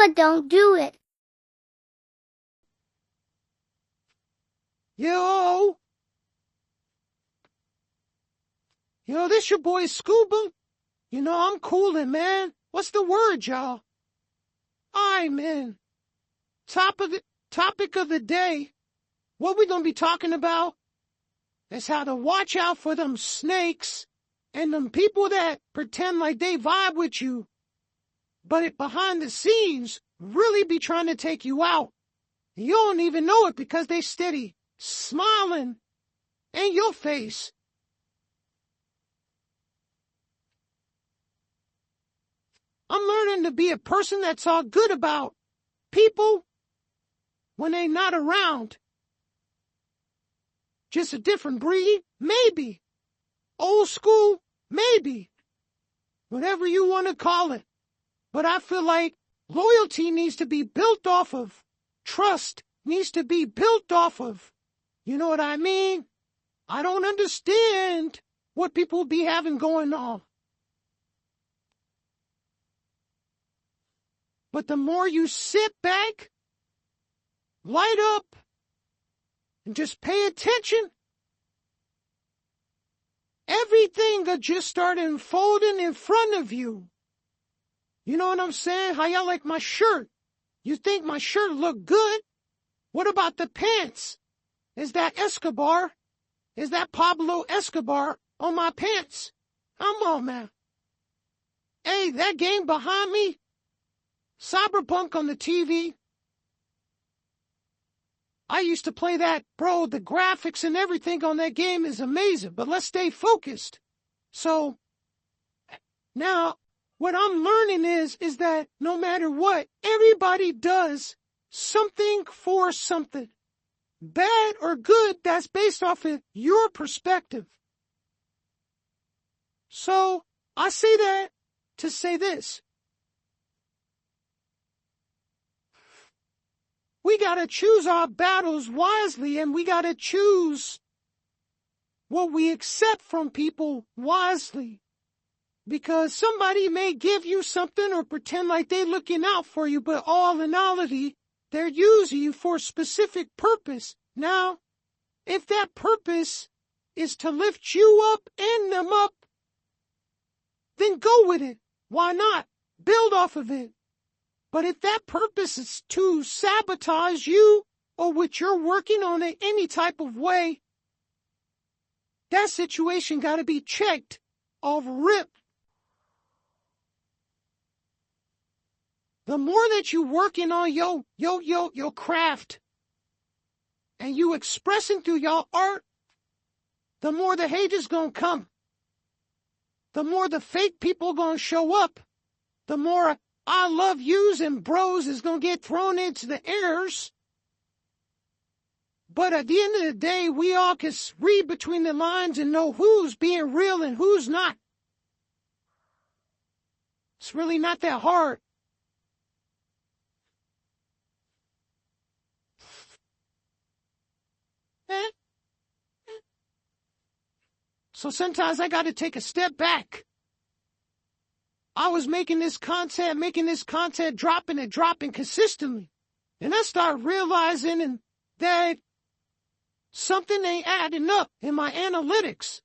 Scuba don't do it. Yo, this your boy Scuba. I'm coolin', man. What's the word, y'all? Alright, man. Topic of the day. What we gonna be talking about is how to watch out for them snakes and them people that pretend like they vibe with you, but behind the scenes really be trying to take you out. You don't even know it because they steady smiling in your face. I'm learning to be a person that's all good about people when they not around. Just a different breed? Maybe. Old school? Maybe. Whatever you want to call it. But I feel like loyalty needs to be built off of trust, needs to be built off of, you know what I mean? I don't understand what people be having going on. But the more you sit back, light up, and just pay attention, everything will just start unfolding in front of you. You know what I'm saying? How y'all like my shirt? You think my shirt look good? What about the pants? Is that Escobar? Is that Pablo Escobar on my pants? Come on, man. Hey, that game behind me, Cyberpunk on the TV. I used to play that, bro. The graphics and everything on that game is amazing, but let's stay focused. So, now, what I'm learning is that no matter what, everybody does something for something. Bad or good, that's based off of your perspective. So, I say that to say this. We gotta choose our battles wisely, and we gotta choose what we accept from people wisely. Because somebody may give you something or pretend like they're looking out for you, but all in reality, they're using you for a specific purpose. Now, if that purpose is to lift you up and them up, then go with it. Why not? Build off of it. But if that purpose is to sabotage you or what you're working on in any type of way, that situation got to be checked off rip. The more that you working on your craft and you expressing through your art, the more the haters gonna come. The more the fake people gonna show up. The more I love yous and bros is gonna get thrown into the airs. But at the end of the day, we all can read between the lines and know who's being real and who's not. It's really not that hard. So sometimes I got to take a step back. I was making this content, dropping consistently. And I started realizing that something ain't adding up in my analytics.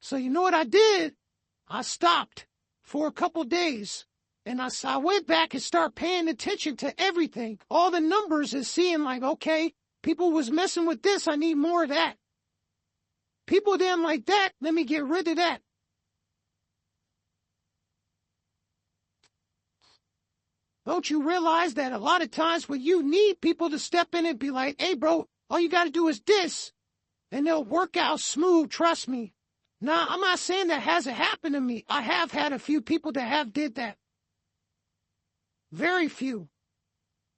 So you know what I did? I stopped for a couple days. And I went back and started paying attention to everything. All the numbers and seeing like, okay, people was messing with this, I need more of that. People didn't like that, let me get rid of that. Don't you realize that a lot of times when you need people to step in and be like, hey bro, all you gotta do is this, and they'll work out smooth, trust me. Now, I'm not saying that hasn't happened to me. I have had a few people that have did that. Very few.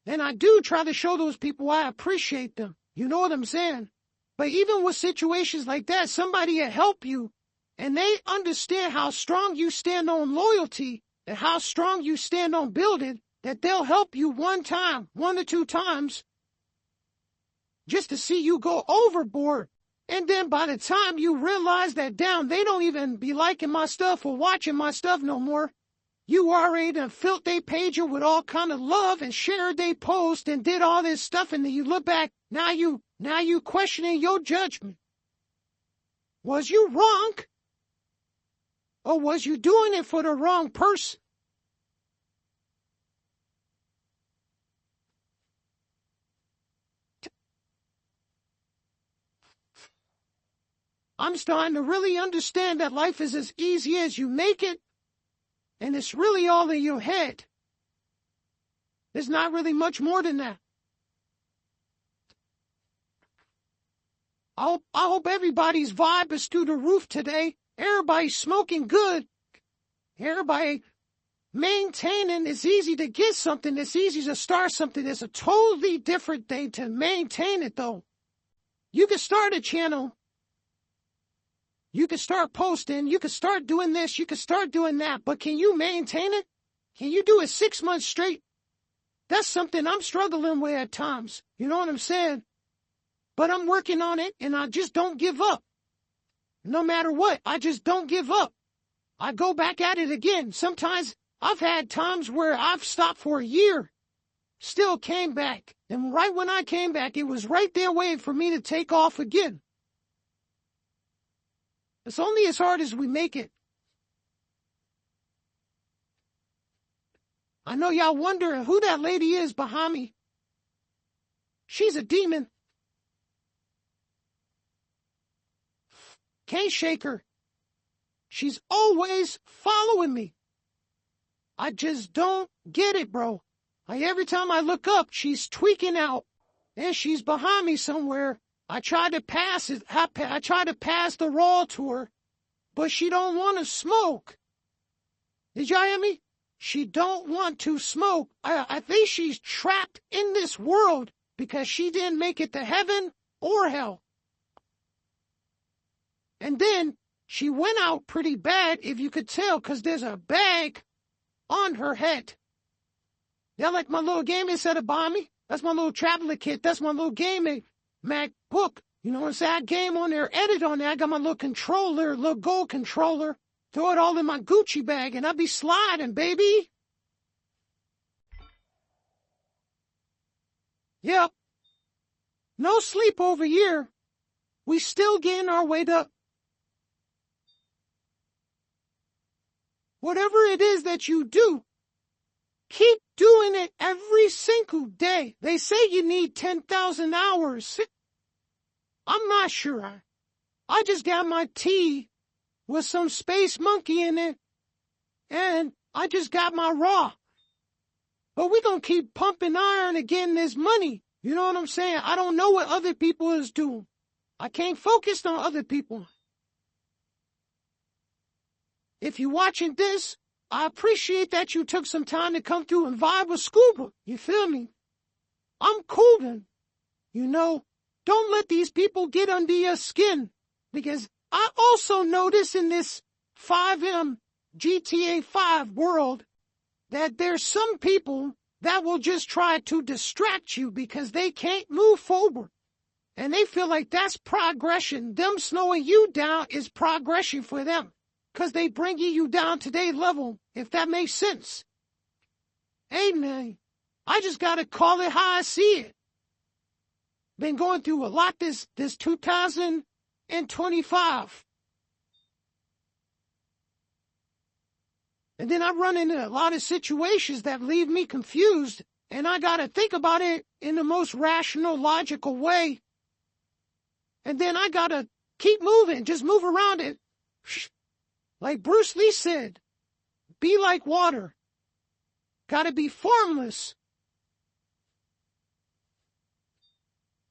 And I do try to show those people I appreciate them. You know what I'm saying? But even with situations like that, somebody will help you, and they understand how strong you stand on loyalty and how strong you stand on building, that they'll help you one or two times, just to see you go overboard. And then by the time you realize that, damn, they don't even be liking my stuff or watching my stuff no more, URA and filled their pager with all kind of love and shared their post and did all this stuff, and then you look back, now you questioning your judgment. Was you wrong? Or was you doing it for the wrong person? I'm starting to really understand that life is as easy as you make it, and it's really all in your head. There's not really much more than that. I hope everybody's vibe is through the roof today. Everybody's smoking good. Everybody maintaining. It's easy to get something. It's easy to start something. It's a totally different thing to maintain it, though. You can start a channel. You can start posting, you can start doing this, you can start doing that, but can you maintain it? Can you do it 6 months straight? That's something I'm struggling with at times. You know what I'm saying? But I'm working on it, and I just don't give up. No matter what, I just don't give up. I go back at it again. Sometimes I've had times where I've stopped for a year, still came back. And right when I came back, it was right there waiting for me to take off again. It's only as hard as we make it. I know y'all wondering who that lady is behind me. She's a demon. Can't shake her. She's always following me. I just don't get it, bro. Every time I look up, she's tweaking out, and she's behind me somewhere. I tried to pass it. I tried to pass the raw to her, but she don't want to smoke. Did y'all hear me? She don't want to smoke. I think she's trapped in this world because she didn't make it to heaven or hell. And then she went out pretty bad, if you could tell, because there's a bag on her head. Yeah, like my little gaming setup behind me. That's my little traveler kit. That's my little gaming MacBook. You know what I'm saying? I game on there, edit on there. I got my little controller, little gold controller. Throw it all in my Gucci bag, and I be sliding, baby. Yep. No sleep over here. We still getting our weight up. Whatever it is that you do, keep doing it every single day. They say you need 10,000 hours. I'm not sure. I just got my tea with some space monkey in it, and I just got my raw. But we gonna keep pumping iron and getting this money. You know what I'm saying? I don't know what other people is doing. I can't focus on other people. If you're watching this, I appreciate that you took some time to come through and vibe with Scuba. You feel me? I'm cool. You know, don't let these people get under your skin, because I also notice in this FIVEM GTA 5 world that there's some people that will just try to distract you because they can't move forward. And they feel like that's progression. Them slowing you down is progression for them, because they bringing you down to their level, if that makes sense. Hey, man, I just got to call it how I see it. Been going through a lot this 2025. And then I run into a lot of situations that leave me confused, and I got to think about it in the most rational, logical way. And then I got to keep moving, just move around it. Like Bruce Lee said, be like water. Got to be formless.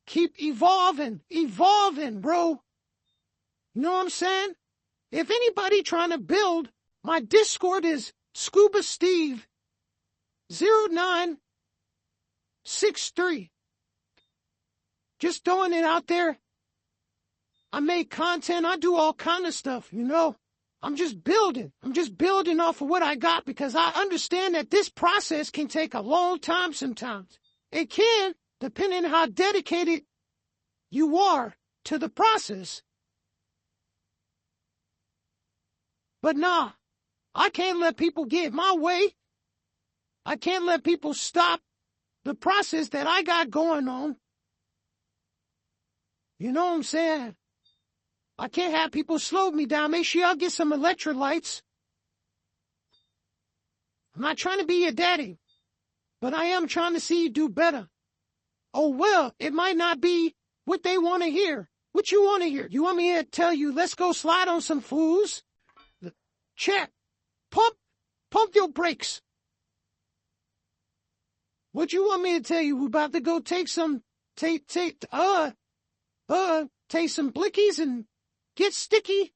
Keep evolving, bro. You know what I'm saying? If anybody trying to build, my Discord is SKUBASteve0963. Just throwing it out there. I make content. I do all kind of stuff, you know. I'm just building. I'm just building off of what I got, because I understand that this process can take a long time sometimes. It can, depending on how dedicated you are to the process. But nah, I can't let people get my way. I can't let people stop the process that I got going on. You know what I'm saying? I can't have people slow me down. Make sure y'all get some electrolytes. I'm not trying to be your daddy, but I am trying to see you do better. Oh, well, it might not be what they want to hear. What you want to hear? You want me to tell you, let's go slide on some fools? Check. Pump your brakes. What you want me to tell you? We're about to go take some blickies and get sticky?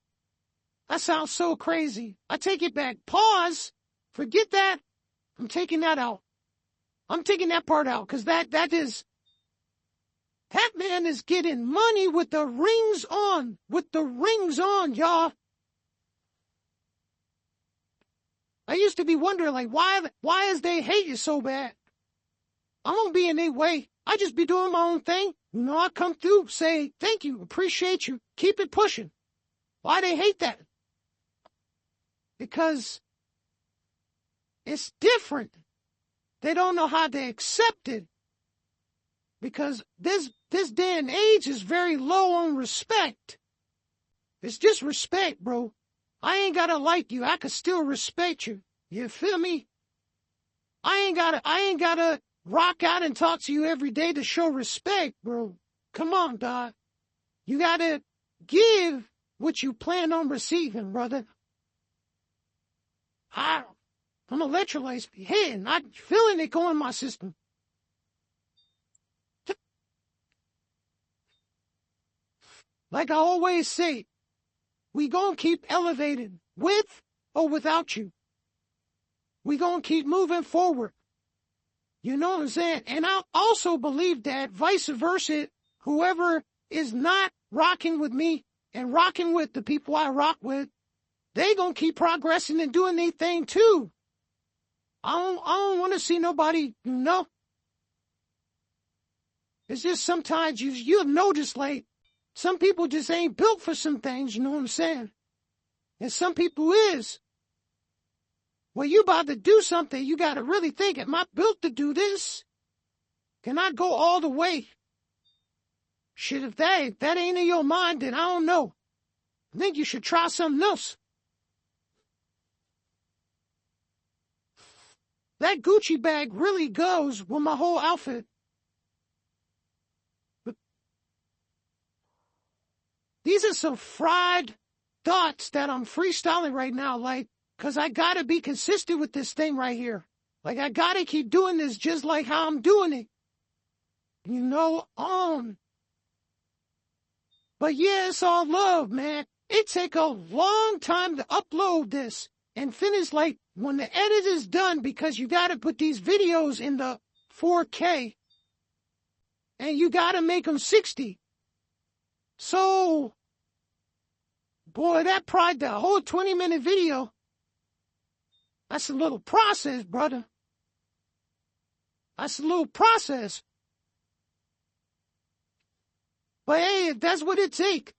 That sounds so crazy. I take it back. Pause. Forget that. I'm taking that out. I'm taking that part out, because that man is getting money with the rings on. With the rings on, y'all. I used to be wondering, like, why is they hate you so bad? I don't be in their way. I just be doing my own thing. You know, I come through, say, thank you, appreciate you, keep it pushing. Why they hate that? Because it's different. They don't know how to accept it. Because this day and age is very low on respect. It's just respect, bro. I ain't gotta like you. I could still respect you. You feel me? I ain't gotta rock out and talk to you every day to show respect, bro. Come on, dog. You gotta give what you plan on receiving, brother. I'm electrolytes be hitting. I'm feeling it going in my system. Like I always say, we gonna keep elevating with or without you. We gonna keep moving forward. You know what I'm saying? And I also believe that vice versa, whoever is not rocking with me and rocking with the people I rock with, they gonna keep progressing and doing their thing too. I don't want to see nobody, you know. It's just sometimes you'll notice, like, some people just ain't built for some things, you know what I'm saying? And some people is. When you about to do something, you got to really think, am I built to do this? Can I go all the way? Shit, if that ain't in your mind, then I don't know. I think you should try something else. That Gucci bag really goes with my whole outfit. But these are some fried thoughts that I'm freestyling right now, like, because I got to be consistent with this thing right here. Like, I got to keep doing this just like how I'm doing it. You know, But yeah, it's all love, man. It take a long time to upload this and finish, like, when the edit is done, because you got to put these videos in the 4K and you got to make them 60. So, boy, that probably the whole 20-minute video. That's a little process, brother. That's a little process. But hey, if that's what it take,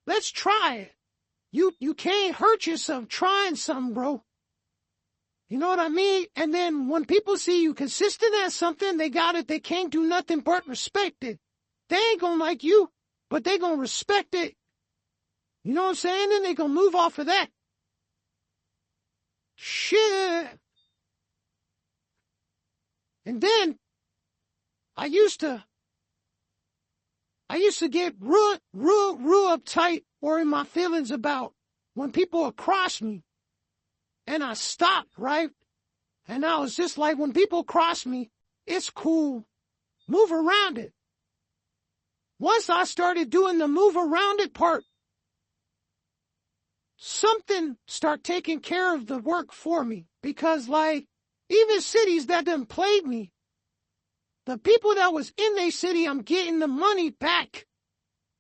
let's try it. You can't hurt yourself trying something, bro. You know what I mean? And then when people see you consistent at something, they got it. They can't do nothing but respect it. They ain't gonna like you, but they gonna respect it. You know what I'm saying? And they gonna move off of that. Shit. And then I used to get real uptight or in my feelings about when people would cross me. And I stopped, right? And I was just like, when people cross me, it's cool. Move around it. Once I started doing the move around it part, something start taking care of the work for me. Because, like, even cities that done played me, the people that was in their city, I'm getting the money back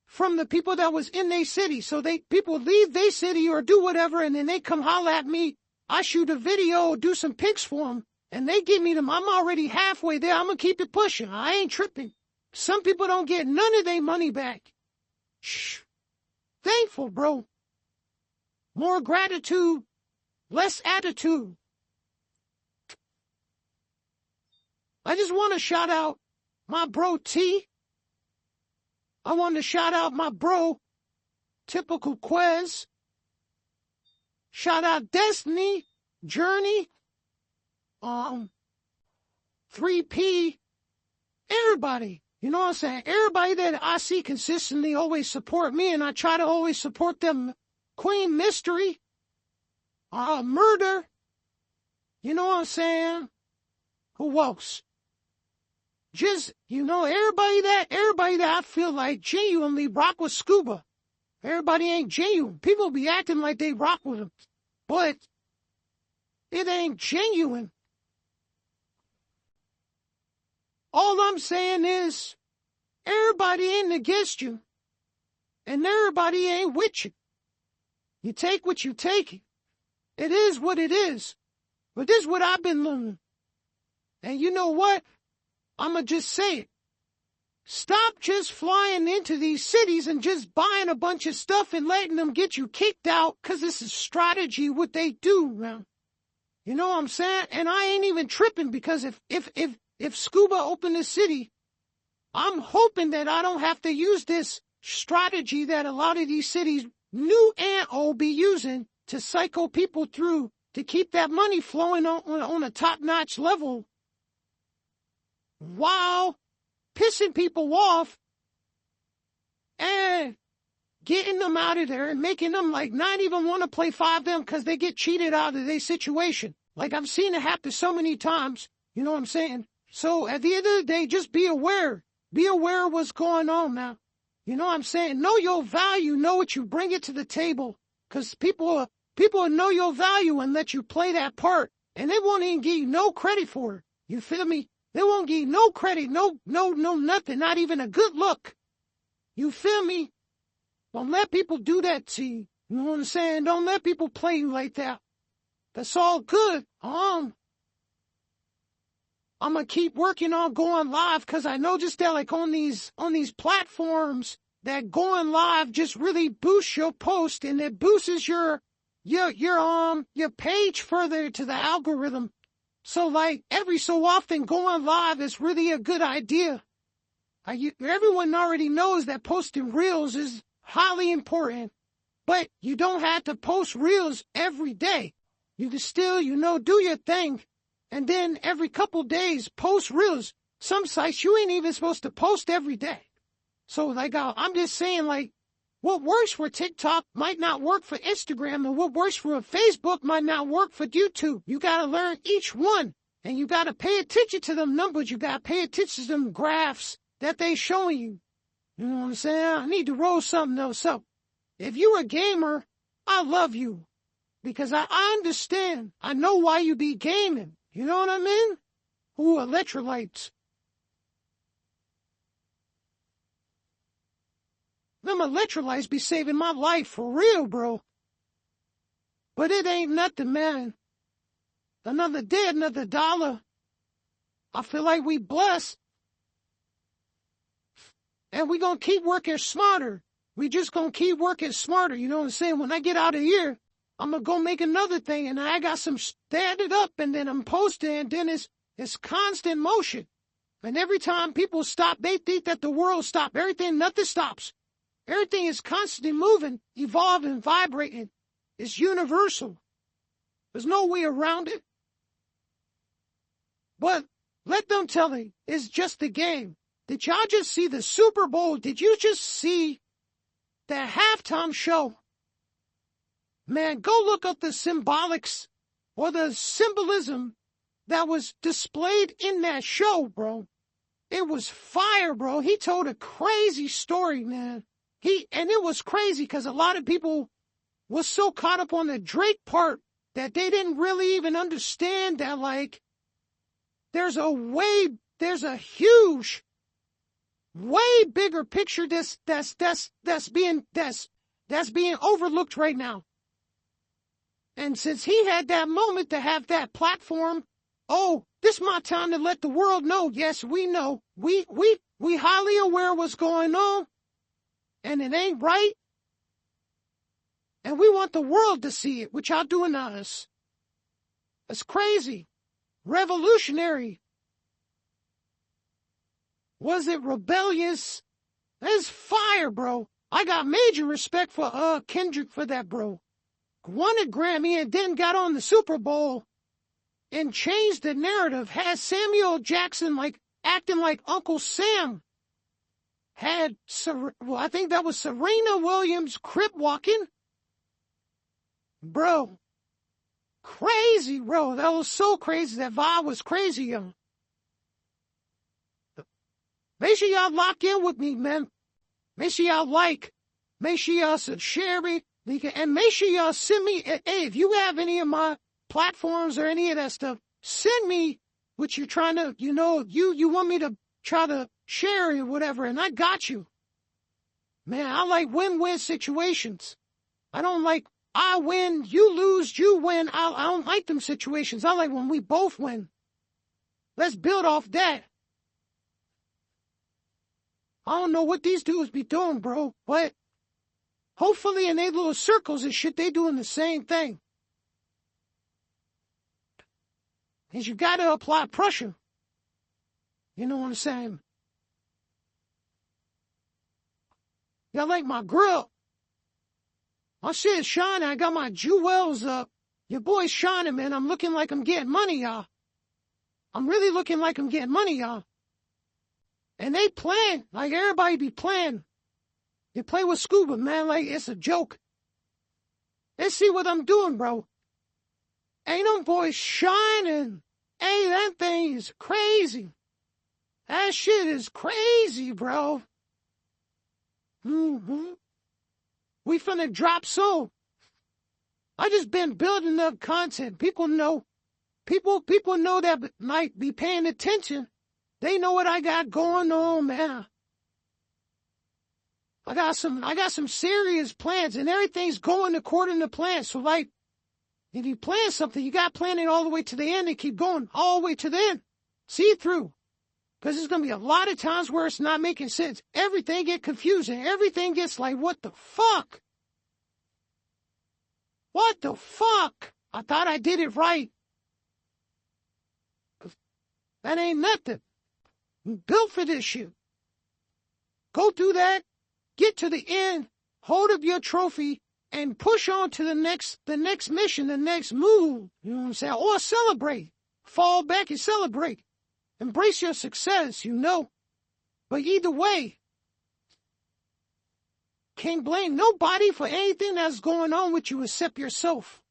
from the people that was in their city. So people leave their city or do whatever, and then they come holler at me. I shoot a video, do some pics for them, and they give me them. I'm already halfway there. I'm going to keep it pushing. I ain't tripping. Some people don't get none of their money back. Shh. Thankful, bro. More gratitude less attitude. I just want to shout out my bro T. I want to shout out my bro Typical Quez. Shout out Destiny, Journey, 3P, everybody. You know what I'm saying? Everybody that I see consistently always support me, and I try to always support them. Queen Mystery, Murder. You know what I'm saying? Who else? Just, you know, everybody that I feel like genuinely rock with Scuba. Everybody ain't genuine. People be acting like they rock with him, but it ain't genuine. All I'm saying is, everybody ain't against you, and everybody ain't with you. You take what you take. It is what it is. But this is what I've been learning. And you know what? I'ma just say it. Stop just flying into these cities and just buying a bunch of stuff and letting them get you kicked out, because this is strategy what they do, man. You know what I'm saying? And I ain't even tripping, because if Scuba opened a city, I'm hoping that I don't have to use this strategy that a lot of these cities, new and old, be using to psycho people through to keep that money flowing on a top-notch level, while pissing people off and getting them out of there and making them like not even want to play FIVEM because they get cheated out of their situation. Like, I've seen it happen so many times. You know what I'm saying? So at the end of the day, just be aware. Be aware of what's going on now. You know what I'm saying? Know your value. Know what you bring it to the table. Because people will know your value and let you play that part. And they won't even give you no credit for it. You feel me? They won't give you no credit, no, nothing, not even a good look. You feel me? Don't let people do that to you. You know what I'm saying? Don't let people play you like that. That's all good. I'm gonna keep working on going live, because I know just that, like, on these platforms, that going live just really boosts your post, and it boosts your page further to the algorithm. So, like, every so often going live is really a good idea. Everyone already knows that posting reels is highly important, but you don't have to post reels every day. You can still, do your thing, and then every couple days post reels. Some sites you ain't even supposed to post every day. So, like, I'm just saying, like, what works for TikTok might not work for Instagram, and what works for Facebook might not work for YouTube. You gotta learn each one, and you gotta pay attention to them numbers. You gotta pay attention to them graphs that they showing you. You know what I'm saying? I need to roll something else up. If you a gamer, I love you, because I understand. I know why you be gaming. You know what I mean? Ooh, electrolytes. Them electrolytes be saving my life for real, bro. But it ain't nothing, man. Another day, another dollar. I feel like we blessed. And we gonna keep working smarter. We just gonna keep working smarter, you know what I'm saying? When I get out of here, I'm gonna go make another thing, and I got some standing up, and then I'm posting, and then it's constant motion. And every time people stop, they think that the world stops. Nothing stops. Everything is constantly moving, evolving, vibrating. It's universal. There's no way around it. But let them tell you, it's just a game. Did y'all just see the Super Bowl? Did you just see the halftime show? Man, go look up the symbolics or the symbolism that was displayed in that show, bro. It was fire, bro. He told a crazy story, man. And it was crazy because a lot of people was so caught up on the Drake part that they didn't really even understand that, like, there's a huge, way bigger picture that's being overlooked right now. And since he had that moment to have that platform, oh, this is my time to let the world know. Yes, we know. We highly aware of what's going on, and it ain't right. And we want the world to see it, which y'all doing to us. It's crazy. Revolutionary. Was it rebellious? That's fire, bro. I got major respect for Kendrick for that, bro. Won a Grammy and then got on the Super Bowl and changed the narrative. Had Samuel Jackson like acting like Uncle Sam. Had, I think that was Serena Williams crip walking. Bro. Crazy, bro. That was so crazy. That vibe was crazy, young. Make sure y'all lock in with me, man. Make sure y'all like. Make sure y'all share me. And make sure y'all send me, hey, if you have any of my platforms or any of that stuff, send me what you're trying to, you want me to try to share it or whatever, and I got you. Man, I like win-win situations. I don't like, I win, you lose, you win. I don't like them situations. I like when we both win. Let's build off that. I don't know what these dudes be doing, bro, but hopefully in their little circles and shit, they doing the same thing. And you gotta apply pressure. You know what I'm saying? Y'all like my grill. My shit is shining. I got my jewels up. Your boy's shining, man. I'm looking like I'm getting money, y'all. I'm really looking like I'm getting money, y'all. And they playing, like everybody be playing. You play with Scuba, man, like it's a joke. Let's see what I'm doing, bro. Ain't them boys shining. Hey, that thing is crazy. That shit is crazy, bro. We finna drop soon. I just been building up content. People know that might be paying attention. They know what I got going on, man. I got some serious plans, and everything's going according to plan. So, like, if you plan something, you got to plan it all the way to the end and keep going all the way to the end. See through. Because there's going to be a lot of times where it's not making sense. Everything gets confusing. Everything gets like, what the fuck? What the fuck? I thought I did it right. That ain't nothing. I'm built for this shit. Go through that. Get to the end, hold up your trophy, and push on to the next mission, the next move. You know what I'm saying? Or celebrate. Fall back and celebrate. Embrace your success, But either way, can't blame nobody for anything that's going on with you except yourself.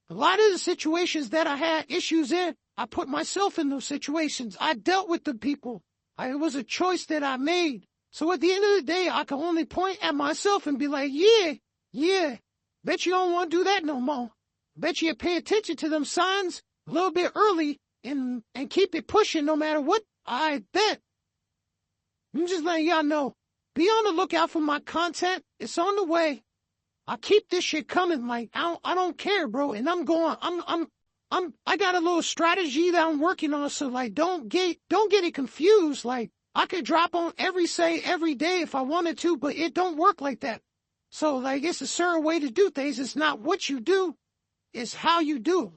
A lot of the situations that I had issues in, I put myself in those situations. I dealt with the people. It was a choice that I made. So at the end of the day, I can only point at myself and be like, yeah, bet you don't want to do that no more. Bet you pay attention to them signs a little bit early and keep it pushing no matter what. I bet. I'm just letting y'all know. Be on the lookout for my content. It's on the way. I keep this shit coming. Like, I don't care, bro. And I'm going, I got a little strategy that I'm working on. So like, don't get it confused. Like, I could drop on every day if I wanted to, but it don't work like that. So like, it's a certain way to do things. It's not what you do. It's how you do.